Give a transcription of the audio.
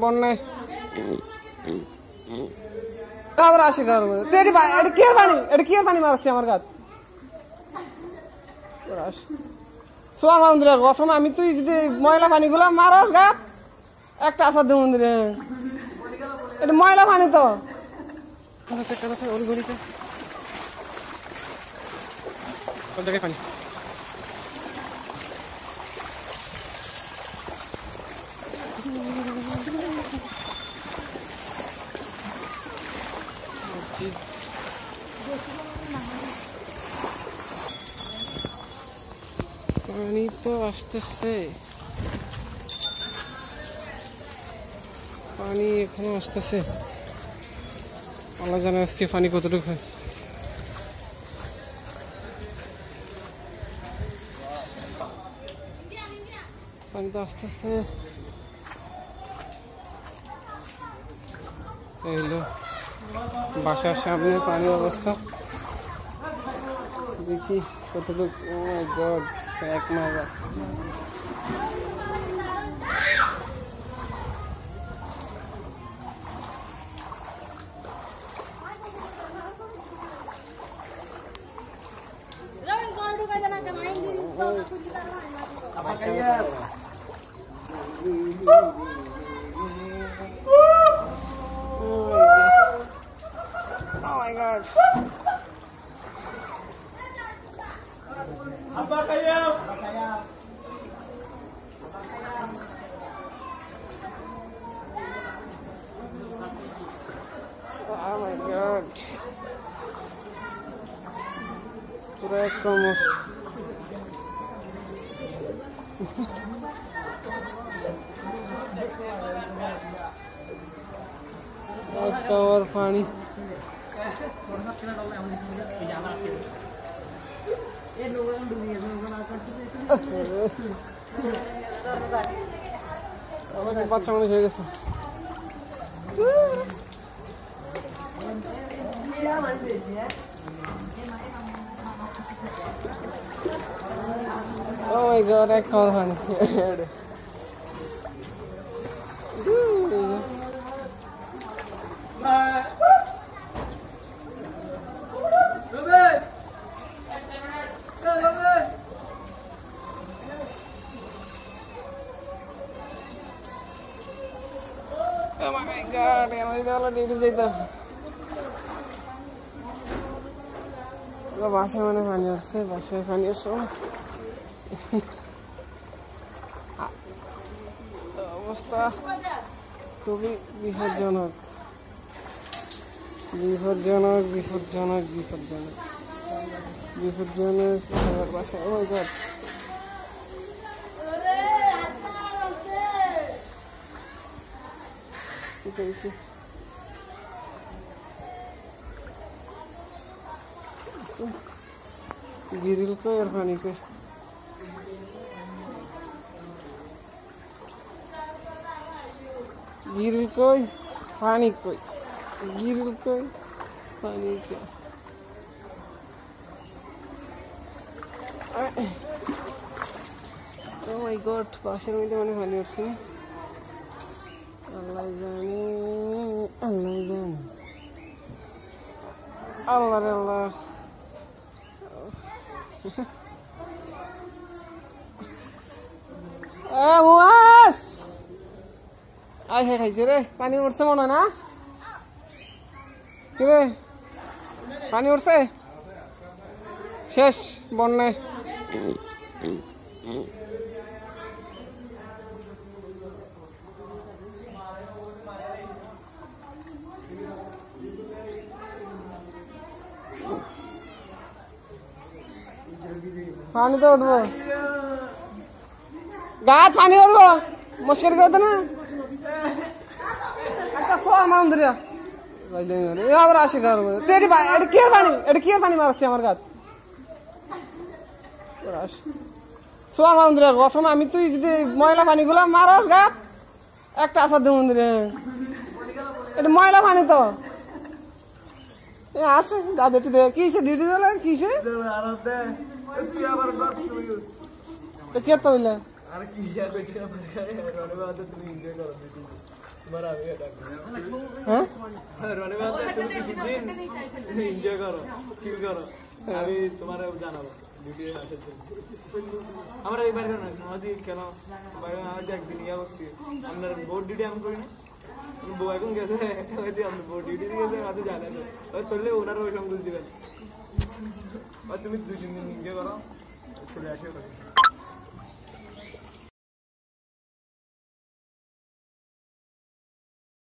বন্যায় আবার আসি এটা কি আর পানি মারছি আমার গাছ সোয়ার মন্দিরে গঠন আমি তুই যদি ময়লা পানিগুলো মারস গাছ একটা আসার দেব মন্দিরে এটা ময়লা পানি তো পানি পানি তো আসতেছে পানি এখনো আসতেছে আল্লাহ জানে আজকে পানি কতটুকু হয় পানি তো আসতেছে এই হলো বাসার সামনে পানির অবস্থা দেখি কতটুকু ও মাই গড এক মারা Oh my god. Apa kayo? Oh my god. Pura como और पानी বাচ্চা মানুষ হয়ে গেছে ও মাই গড এক খাওয়ার পানি Oh my god, yang itu kalau di itu itu. Lo bahasa mana panik sih, bahasa panik so. অবস্থা খুবই বিপজ্জনক বিপজ্জনক বিপজ্জনক বিপজ্জনক বিপজ্জনক আমার বাসা ও মাই গড गिरिल को और पानी पे गिरिल कोई पानी कोई गिरिल कोई पानी के oh my god বাসার মধ্যে মানে পানি উঠছে আল্লাহ জানে আল্লাহ জানে আল্লাহ রে আল্লাহ মুয়াস আই হে খাইছে রে পানি উঠছে মনে না কি রে পানি উঠছে শেষ বন্যায় पानी तो उठबो गाछ पानी उठबो मुश्किल करते ना একটা সোয়া মান ধরিয়া গাইলে এ আবার আসি ঘর তেরি এটা কি পানি মারছি আমার গাছ সোয়া মান ধরিয়া গঠন আমি তুই যদি ময়লা পানিগুলো মারস গাছ একটা আসার দেব মন্দিরে এটা ময়লা পানি তো আছে দাদা কিসে ডিউটি কিসে কে তো হইলে আর কি ইয়া কইছি রনে বাবা তুমি এনজয় করো তোমার আমি এটা হ্যাঁ রনে বাবা তুমি কিছুদিন এনজয় করো চিল করো আমি তোমার জানাবো ডিউটি আসার জন্য আমরা এই বাইরে না আমাদের কেন বাইরে আমাদের একদিন ইয়া করছি আপনার বোর্ড ডিউটি আমি করি না বউ এখন গেছে আমি বোর্ড ডিউটি গেছে আমাদের জানা যায় তোলে ওনারা ওই সঙ্গে দিবেন তুমি 2-3 দিন এনজয় করো চলে আসে